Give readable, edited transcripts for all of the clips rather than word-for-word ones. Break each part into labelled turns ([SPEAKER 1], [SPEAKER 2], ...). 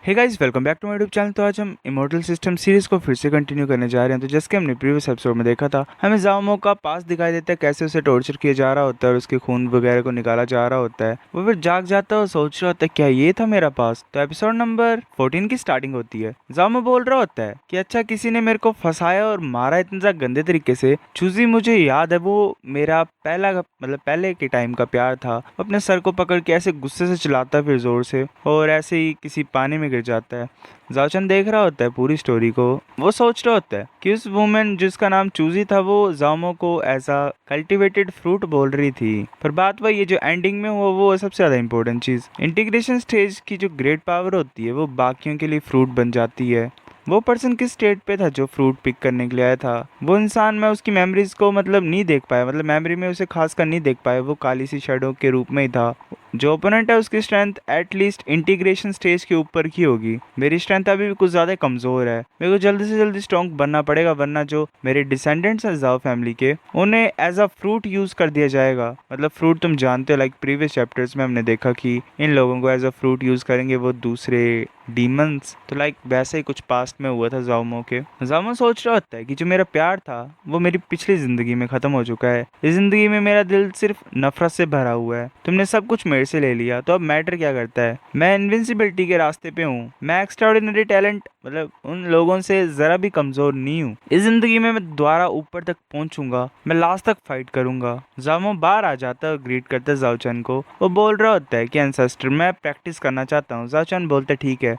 [SPEAKER 1] Hey guys, welcome back to my YouTube channel. तो आज हम इमॉर्टल सिस्टम सीरीज को फिर से कंटिन्यू करने जा रहे हैं। तो जैसे कि हमने प्रीवियस एपिसोड में देखा था, हमें जाओमो का पास दिखाई देता है, कैसे उसे टॉर्चर किया जा रहा होता है और उसके खून वगैरह को निकाला जा रहा होता है। वो फिर जाग जाता है और सोच रहा होता है क्या ये था मेरा पास। तो एपिसोड नंबर 14 की स्टार्टिंग होती है। जाओमो बोल रहा होता है कि अच्छा, किसी ने मेरे को फंसाया और मारा इतने ज्यादा गंदे तरीके से। चूजी, मुझे याद है वो मेरा पहले के टाइम का प्यार था। वो अपने सर को पकड़ के ऐसे गुस्से से चिल्लाता है फिर जोर से, और ऐसे ही किसी पानी में गिर जाता है। जाओचन देख रहा होता है पूरी स्टोरी को। वो सोच रहा होता है कि उस वुमेन जिसका नाम चूजी था वो जामो को ऐसा कल्टीवेटेड फ्रूट बोल रही थी। पर बात वही है जो एंडिंग में हुआ, वो सबसे ज्यादा इंपॉर्टेंट चीज। इंटीग्रेशन स्टेज की जो ग्रेट पावर होती है वो बाकियों के लिए फ्रूट बन जाती है। वो पर्सन किस स्टेट पे था जो फ्रूट पिक करने के लिए आया था? वो इंसान, मैं उसकी मेमोरीज को नहीं देख पाया, मेमोरी में उसे खास कर नहीं देख पाया। वो काली सी शेडो के रूप में ही था। जो ओपोनेंट है उसकी स्ट्रेंथ एटलीस्ट इंटीग्रेशन स्टेज के ऊपर की होगी। मेरी स्ट्रेंथ अभी भी कुछ ज्यादा कमजोर है। मेरे को जल्दी से जल्दी स्ट्रॉन्ग बनना पड़ेगा, वरना जो मेरे डिसेंडेंट्स हैं जाओ फैमिली के, उन्हें एज अ फ्रूट यूज कर दिया जाएगा। फ्रूट तुम जानते हो, लाइक प्रीवियस चैप्टर्स में हमने देखा कि इन लोगों को एज अ फ्रूट यूज करेंगे वो दूसरे डीमंस। तो लाइक वैसे ही कुछ पास्ट में हुआ था जाओमो के। जाओमो सोच रहा होता है कि जो मेरा प्यार था वो मेरी पिछली जिंदगी में खत्म हो चुका है। इस जिंदगी में मेरा दिल सिर्फ नफरत से भरा हुआ है। तुमने सब कुछ मेरे से ले लिया, तो अब मैटर क्या करता है? मैं इनविंसिबिलिटी के रास्ते पे हूँ। मैं एक्स्ट्राऑर्डिनरी टैलेंट उन लोगों से जरा भी कमजोर नहीं हूँ। इस जिंदगी में मैं दोबारा ऊपर तक पहुंचूंगा। मैं लास्ट तक फाइट करूंगा। जामो बाहर आ जाता है और ग्रीट करता है जाओचन को। वो बोल रहा होता है कि एंसेस्टर, मैं प्रैक्टिस करना चाहता हूँ। जाओचन बोलता है ठीक है।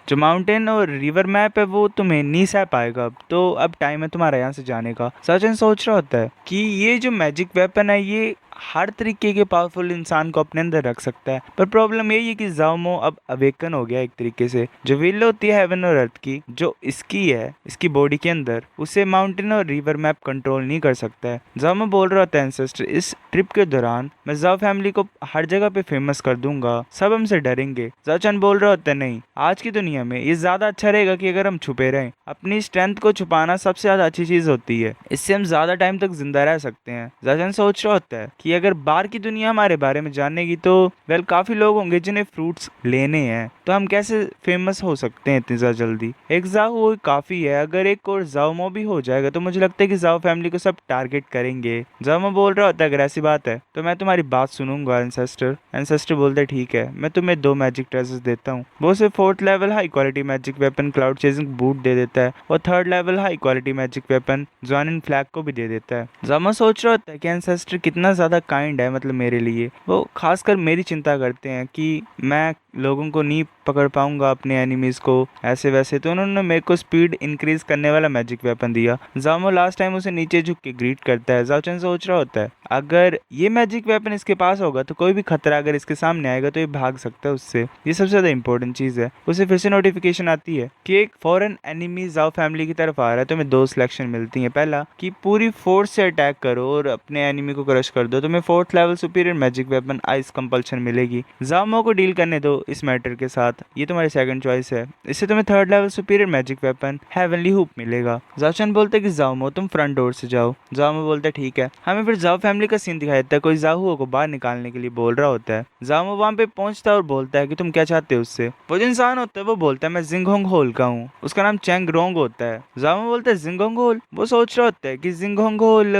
[SPEAKER 1] जो माउंटेन और रिवर मैप है वो तुम्हें नहीं सह पाएगा, अब तो अब टाइम है तुम्हारा यहाँ से जाने का। सचिन सोच रहा होता है कि ये जो मैजिक वेपन है ये हर तरीके के पावरफुल इंसान को अपने अंदर रख सकता है। पर प्रॉब्लम यही है कि जाओमो अब अवेकन हो गया एक तरीके से। जो विल होती है हेवन और अर्थ की, जो इसकी है इसकी बॉडी के अंदर, उसे माउंटेन और रिवर मैप कंट्रोल नहीं कर सकता है। जाओमो बोल रहा होता है एंसेस्टर, इस ट्रिप के दौरान मैं जाओ फैमिली को हर जगह पे फेमस कर दूंगा, सब हमसे डरेंगे। जाओचन बोल रहा होता है नहीं, आज की दुनिया में ये ज्यादा अच्छा रहेगा कि अगर हम छुपे रहें। अपनी स्ट्रेंथ को छुपाना सबसे ज्यादा अच्छी चीज होती है, इससे हम ज्यादा टाइम तक जिंदा रह सकते हैं। जाओचन सोच रहा होता है कि अगर बाहर की दुनिया हमारे बारे में जानेगी तो काफी लोग होंगे जिन्हें फ्रूट्स लेने हैं, तो हम कैसे फेमस हो सकते हैं इतनी ज्यादा जल्दी? एक जाओ वो काफी है, अगर एक और जाओमो भी हो जाएगा तो मुझे लगता है कि जाओ फैमिली को सब टारगेट करेंगे। जाओमो बोल रहा होता है अगर ऐसी बात है तो मैं तुम्हारी बात सुनूंगा एंसेस्टर। एंसेस्टर बोलते ठीक है, मैं तुम्हें 2 मैजिक ट्रेजर्स देता हूँ। वो उसे 4th level high quality magic weapon cloud chasing boot दे देता है, और 3rd level high quality magic weapon John flag को भी दे देता है। जामा सोच रहा होता है कि एंसेस्टर कितना ज्यादा काइंड है, मेरे लिए। वो खासकर मेरी चिंता करते हैं कि मैं लोगों को नहीं पकड़ पाऊंगा, अपने एनिमीज को ऐसे वैसे, तो उन्होंने मेरे को स्पीड इंक्रीज करने वाला मैजिक वेपन दिया। जामो लास्ट टाइम उसे नीचे झुक के ग्रीट करता है। जाओचन सोच रहा होता है अगर ये मैजिक वेपन इसके पास होगा तो कोई भी खतरा अगर इसके सामने आएगा तो ये भाग सकता है उससे। ये सबसे ज्यादा इंपॉर्टेंट चीज है। उसे फिर से नोटिफिकेशन आती है कि एक फॉरेन एनिमी जाओ फैमिली की तरफ आ रहा है। तुम्हें 2 सिलेक्शन मिलती है। पहला कि पूरी फोर्स से अटैक करो और अपने एनिमी को क्रश कर दो, तुम्हें 4th level superior magic weapon ice compulsion मिलेगी। जामो को डील करने दो इस मैटर के साथ, ये तुम्हारी सेकंड चॉइस है। इससे तुम्हें 3rd level superior magic weapon heavenly hoop मिलेगा। जाओचन बोलते कि जाओमो तुम फ्रंट डोर से जाओ। जाओमो बोलते ठीक है। हमें फिर जाओ फैमिली का सीन दिखाई देता है, कोई जाहुओ को बाहर निकालने के लिए बोल रहा होता है। जाओमो वहां पे पहुंचता है और बोलता है कि तुम क्या चाहते हो उससे। वो जो इंसान होता है वो बोलता है मैं जिंगहोंग होल का हूँ, उसका नाम चैंग रोंग होता है। जाओमो बोलता है जिंगहोंग होल? वो सोच रहा होता है कि जिंगहोंग होल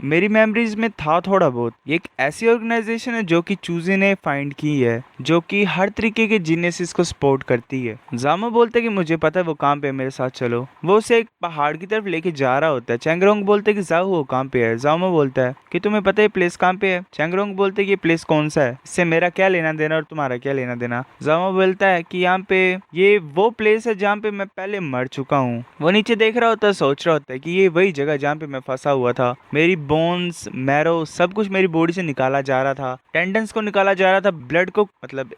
[SPEAKER 1] मेरी मेमोरीज में था थोड़ा बहुत। ये एक ऐसी ऑर्गेनाइजेशन है जो कि चूजी ने फाइंड की है, जो कि हर तरीके के जीनियसिस को सपोर्ट करती है। जामो बोलते कि मुझे पता है वो कहाँ पे है, मेरे साथ चलो। वो उसे एक पहाड़ की तरफ लेके जा रहा होता है। चैंगरोंग बोलते कि जाओ वो कहाँ पे है। जामो बोलता है कि तुम्हें पता है प्लेस कहाँ पे है? चैंगरोंग बोलते कि ये प्लेस कौन सा है, इससे मेरा क्या लेना देना और तुम्हारा क्या लेना देना? जामो बोलता है कि यहाँ पे ये वो प्लेस है जहाँ पे मैं पहले मर चुका हूँ। वो नीचे देख रहा होता है, सोच रहा होता है कि ये वही जगह जहाँ पे मैं फंसा हुआ था। मेरी बोन्स, मैरो, सब कुछ मेरी बॉडी से निकाला जा रहा था। टेंडन्स को निकाला जा रहा था, ब्लड को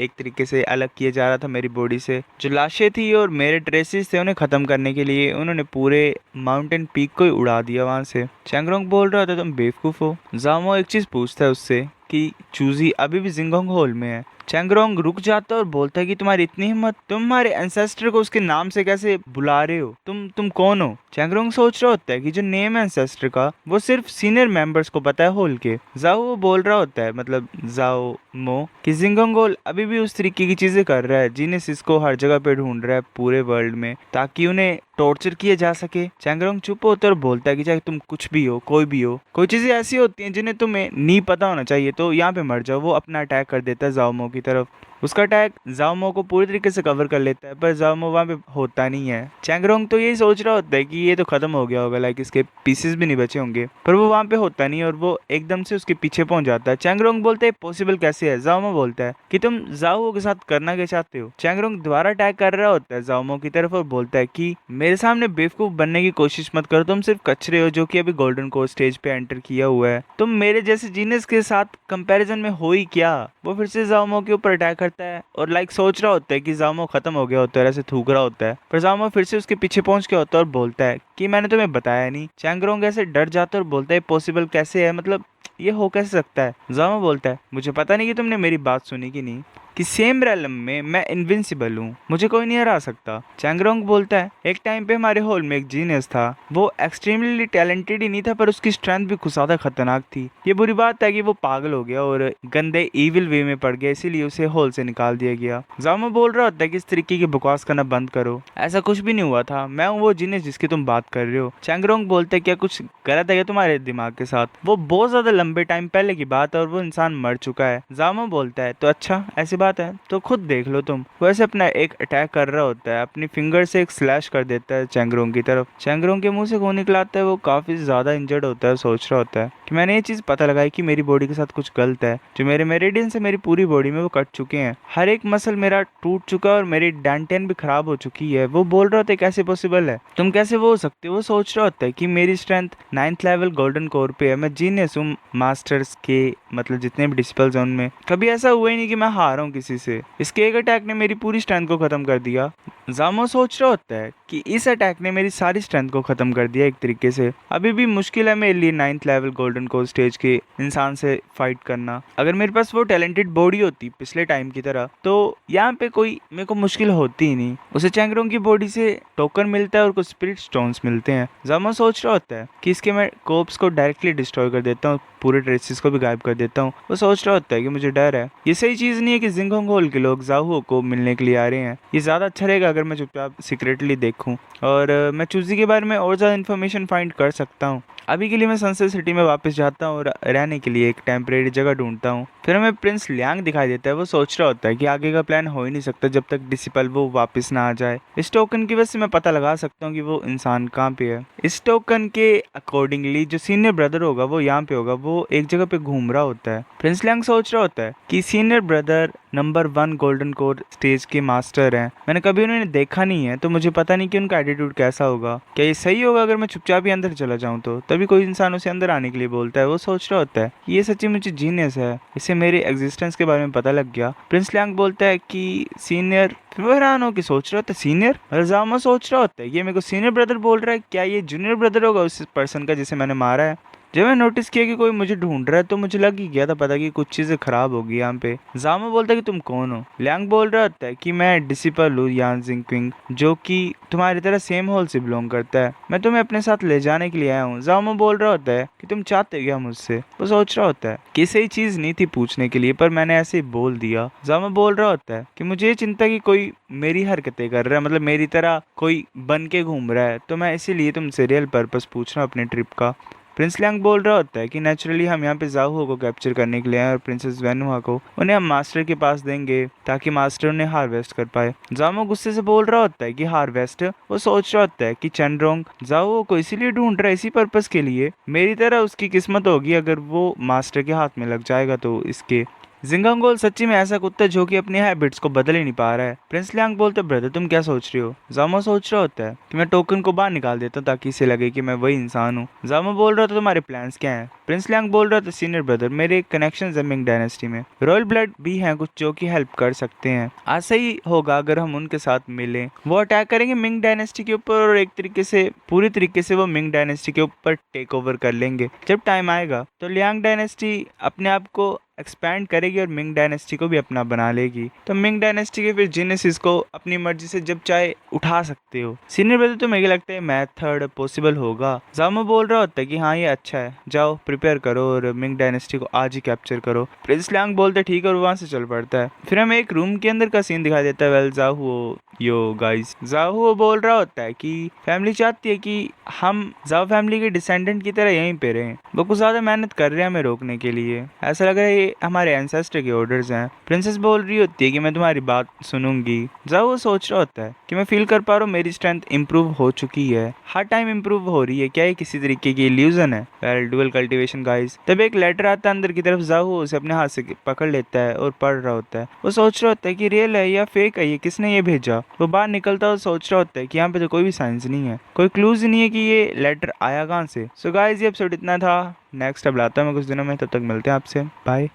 [SPEAKER 1] एक तरीके से अलग किया जा रहा था मेरी बॉडी से। जो लाशें थी और मेरे ड्रेसेस थे उन्हें खत्म करने के लिए उन्होंने पूरे माउंटेन पीक को ही उड़ा दिया वहां से। चैंगरोंग बोल रहा था तुम बेवकूफ हो। जामो एक चीज पूछता है उससे कि चूजी अभी भी जिंगोंग होल में है। चैंगरोंग रुक जाता है और बोलता है कि तुम्हारी इतनी हिम्मत, तुम हमारे एंसेस्टर को उसके नाम से कैसे बुला रहे हो, तुम कौन हो। चैंगरोंग सोच रहा होता है कि जो नेम है एंसेस्टर का वो सिर्फ सीनियर मेंबर्स को पता है होल के। जाओ वो बोल रहा होता है, मतलब जाओ मो, कि जिंगोंग होल अभी भी उस तरीके की चीजें कर रहा है। जीनियस इसको हर जगह पे ढूंढ रहा है पूरे वर्ल्ड में ताकि उन्हें टॉर्चर किया जा सके। चैंगरोंग चुप होता है और बोलता है कि चाहे तुम कुछ भी हो, कोई भी हो, कोई चीजें ऐसी होती हैं जिन्हें तुम्हें नहीं पता होना चाहिए, तो यहाँ पे मर जाओ। वो अपना अटैक कर देता है जाओमो की तरफ। उसका अटैक जाओमो को पूरी तरीके से कवर कर लेता है, पर जाओमो वहां पे होता नहीं है। चैंगरोंग तो यही सोच रहा होता है कि ये तो खत्म हो गया होगा, लाइक इसके पीसेस भी नहीं बचे होंगे, पर वो वहां पे होता नहीं है और वो एकदम से उसके पीछे पहुंच जाता है। चैंगरोंग बोलता है पॉसिबल कैसे है। जाओमो बोलता है कि तुम जाओ के साथ करना क्या चाहते हो। चैंगरोंग दोबारा अटैक कर रहा होता है जाओमो की तरफ और बोलता है कि मेरे सामने बेवकूफ बनने की कोशिश मत करो, तुम सिर्फ कचरे हो जो कि अभी गोल्डन कोर स्टेज पे एंटर किया हुआ है, तुम मेरे जैसे जीनियस के साथ कंपैरिजन में हो ही क्या। वो फिर से जाओमो के ऊपर अटैक करता है और लाइक सोच रहा होता है कि जाओमो खत्म हो गया होता है, ऐसे थूक रहा होता है, पर जाओमो फिर से उसके पीछे पहुंच के होता है और बोलता है कि मैंने तुम्हें बताया नहीं। चैंगरोंग ऐसे डर जाता है और बोलता है पॉसिबल कैसे है, मतलब ये हो कैसे सकता है। जाओमो बोलता है मुझे पता नहीं कि तुमने मेरी बात सुनी कि नहीं, कि सेम रेलम में मैं इनविंसिबल हूँ, मुझे कोई नहीं हरा सकता। चैंगरोंग बोलता है एक टाइम पे हमारे होल में एक जीनियस था, वो एक्सट्रीमली टैलेंटेड ही नहीं था पर उसकी स्ट्रेंथ भी कुछ ज्यादा खतरनाक थी। ये बुरी बात है कि वो पागल हो गया और गंदे इविल वे में पड़ गया, इसीलिए उसे होल से निकाल दिया गया। जामो बोल रहा होता है कि इस तरीके की बकवास करना बंद करो, ऐसा कुछ भी नहीं हुआ था, मैं हूँ वो जीनियस जिसकी तुम बात कर रहे हो। चैंगरोंग बोलता है क्या कुछ गलत है क्या तुम्हारे दिमाग के साथ, वो बहुत ज्यादा लंबे टाइम पहले की बात है और वो इंसान मर चुका है। जामो बोलता है तो अच्छा ऐसी बात है तो खुद देख लो तुम। वैसे अपना एक अटैक कर रहा होता है, अपनी फिंगर से एक स्लैश कर देता है चैंगरोंग की तरफ। चैंगरोंग के मुंह से खून निकलाता है, वो काफी ज्यादा इंजर्ड होता है। सोच रहा होता है कि मैंने ये चीज पता लगाई कि मेरी बॉडी के साथ कुछ गलत है, जो मेरे मेरिडियन से मेरी पूरी बॉडी में वो कट चुके हैं, हर एक मसल मेरा टूट चुका है और मेरी डेंटेन भी खराब हो चुकी है। वो बोल रहा होता है कैसे पॉसिबल है, तुम कैसे वो हो सकते हो। वो सोच रहा होता है कि मेरी strength 9th level golden core पे है, मैं जीनियस हूँ मास्टर्स के, मतलब जितने भी डिसिपल्स हैं उनमें कभी ऐसा हुआ ही नहीं कि मैं हारा हूँ किसी से। इसके एक अटैक ने मेरी पूरी स्ट्रेंथ को खत्म कर दिया। जामो सोच रहा होता है कि इस अटैक ने मेरी सारी स्ट्रेंथ को खत्म कर दिया एक तरीके से। अभी भी मुश्किल है मेरे लिए 9th level golden core stage के इंसान से फाइट करना। अगर मेरे पास वो टैलेंटेड बॉडी होती पिछले टाइम की तरह तो यहाँ पे कोई मेरे को मुश्किल होती ही नहीं। उसे चैंगरोंग की बॉडी से टोकन मिलता है और कुछ स्पिरिट स्टोन्स मिलते हैं। जामो सोच रहा होता है कि इसके मैं कोप्स को डायरेक्टली डिस्ट्रॉय कर देता हूँ, पूरे ट्रेसेस को भी गायब कर देता हूँ। वो सोच रहा होता है कि मुझे डर है, ये सही चीज नहीं है कि जिंगोंग होल के लोग जाओ को मिलने के लिए आ रहे हैं। ये ज्यादा अच्छा रहेगा अगर मैं चुपचाप सीक्रेटली देखूं और मैं चूजी के बारे में और ज्यादा इन्फॉर्मेशन फाइंड कर सकता हूँ। अभी के लिए मैं सनसेट सिटी में वापस जाता हूँ और रहने के लिए एक टेम्परेरी जगह ढूंढता हूँ। फिर हमें प्रिंस लियांग दिखाई देता है। वो सोच रहा होता है कि आगे का प्लान हो ही नहीं सकता जब तक डिसिपल वो वापस ना आ जाए। इस टोकन की वजह से मैं पता लगा सकता हूँ कि वो इंसान कहाँ पे है। इस टोकन के अकॉर्डिंगली जो सीनियर ब्रदर होगा वो यहाँ पे होगा, वो एक जगह पे घूम रहा होता है। प्रिंस लियांग सोच रहा होता है कि senior brother number 1 golden core stage के मास्टर हैं, मैंने कभी उन्हें देखा नहीं है तो मुझे पता नहीं कि उनका एटीट्यूड कैसा होगा। क्या ये सही होगा अगर मैं चुपचाप ही अंदर चला जाऊं तो तभी कोई इंसान उसे अंदर आने के लिए बोलता है। वो सोच रहा होता है कि ये सच्ची मुझे जीनियस है, इसे मेरे एग्जिस्टेंस के बारे में पता लग गया। प्रिंस लियांग बोलता है कि सीनियर, फिर वो हैरान हो कि सोच रहा होता है सीनियर। जामा सोच रहा होता है ये मेरे को सीनियर ब्रदर बोल रहा है, क्या ये जूनियर ब्रदर होगा उस पर्सन का जिसे मैंने मारा है। जब मैं नोटिस किया कि कोई मुझे ढूंढ रहा है तो मुझे लग ही गया था पता कि कुछ चीजें खराब होगी यहाँ पे। जामा बोलता है कि तुम कौन हो। लियांग बोल रहा होता है कि मैं डिसिपल हूँ यान जिंगपिंग, जो कि तुम्हारी तरह सेम होल से बिलोंग करता है, मैं तुम्हें अपने साथ ले जाने के लिए आया हूँ। जामा बोल रहा होता है कि तुम चाहते क्या मुझसे। वो सोच रहा होता है कि सही चीज नहीं थी पूछने के लिए पर मैंने ऐसे ही बोल दिया। जामा बोल रहा होता है कि मुझे ये चिंता कि कोई मेरी हरकतें कर रहा है, मतलब मेरी तरह कोई बन के घूम रहा है, तो मैं इसीलिए तुमसे रियल पर्पस पूछ रहा हूँ अपने ट्रिप का। प्रिंस लियांग बोल रहा होता है कि नेचुरली हम यहाँ पे जाओ को कैप्चर करने के लिए आए और प्रिंसेस वेनुआ को उन्हें हम मास्टर के पास देंगे ताकि मास्टर उन्हें हार्वेस्ट कर पाए। जामो गुस्से से बोल रहा होता है कि हार्वेस्ट। वो सोच रहा होता है कि चेनरोंग जाओ को इसीलिए ढूंढ रहा है, इसी पर्पस के लिए। मेरी तरह उसकी किस्मत होगी अगर वो मास्टर के हाथ में लग जाएगा तो। इसके जिंगांगोल सच्ची में ऐसा कुत्ता है जो कि अपनी हैबिट्स को बदल ही नहीं पा रहा है। प्रिंस लियांग बोलते ब्रदर तुम क्या सोच रही हो। जामो सोच रहा होता है कि मैं टोकन को बाहर निकाल देता हूँ ताकि इसे लगे कि मैं वही इंसान हूँ। जामो बोल रहा था तुम्हारे प्लान्स क्या हैं। प्रिंस लियांग बोल रहा था सीनियर ब्रदर मेरे कनेक्शन है मिंग डायनेस्टी में, रॉयल ब्लड भी हैं कुछ जो कि हेल्प कर सकते हैं। आज सही होगा अगर हम उनके साथ मिलें। वो अटैक करेंगे मिंग डायनेस्टी के ऊपर और एक तरीके से पूरी तरीके से वो मिंग डायनेस्टी के ऊपर टेक ओवर कर लेंगे। जब टाइम आएगा तो लियांग डायनेस्टी अपने आप को एक्सपैंड करेगी और मिंग डायनेस्टी को भी अपना बना लेगी। तो मिंग डायनेस्टी के फिर जीनियस इसको अपनी मर्जी से जब चाहे उठा सकते हो। सीनियर ब्रदर तो मुझे लगता है मेथड पॉसिबल होगा। जामो बोल रहा होता है कि हाँ ये अच्छा है, जाओ प्रिपेयर करो और मिंग डायनेस्टी को आज ही कैप्चर करो। प्रिंस लियांग बोलते ठीक है और वहां से चल पड़ता है। फिर हमें एक रूम के अंदर का सीन दिखाई देता है। वेल जाओ यो गाइस, जाओ बोल रहा होता है कि फैमिली चाहती है कि हम जाओ फैमिली के डिसेंडेंट की तरह यहीं पे रहें। वो कुछ ज्यादा मेहनत कर रहे हैं हमें रोकने के लिए, ऐसा लग रहा है ये हमारे एंसेस्टर के ऑर्डर्स हैं। प्रिंसेस बोल रही होती है कि मैं तुम्हारी बात सुनूंगी। जाओ वो सोच रहा होता है कि मैं फील कर पा रहा हूँ मेरी स्ट्रेंथ इंप्रूव हो चुकी है, हर टाइम इंप्रूव हो रही है, क्या ये किसी तरीके की इल्यूजन है। Well dual cultivation guys. तब एक लेटर आता है अंदर की तरफ, जाओ उसे अपने हाथ से पकड़ लेता है और पढ़ रहा होता है। वो सोच रहा होता है कि रियल है या फेक है, ये किसने ये भेजा। वो बाहर निकलता है और सोच रहा होता है कि यहाँ पे तो कोई भी साइंस नहीं है, कोई क्लूज नहीं है कि ये लेटर आया कहाँ से। सो गाइस ये एपिसोड इतना था। नेक्स्ट अब लाता हूँ मैं कुछ दिनों में, तब तक मिलते हैं आपसे, बाय।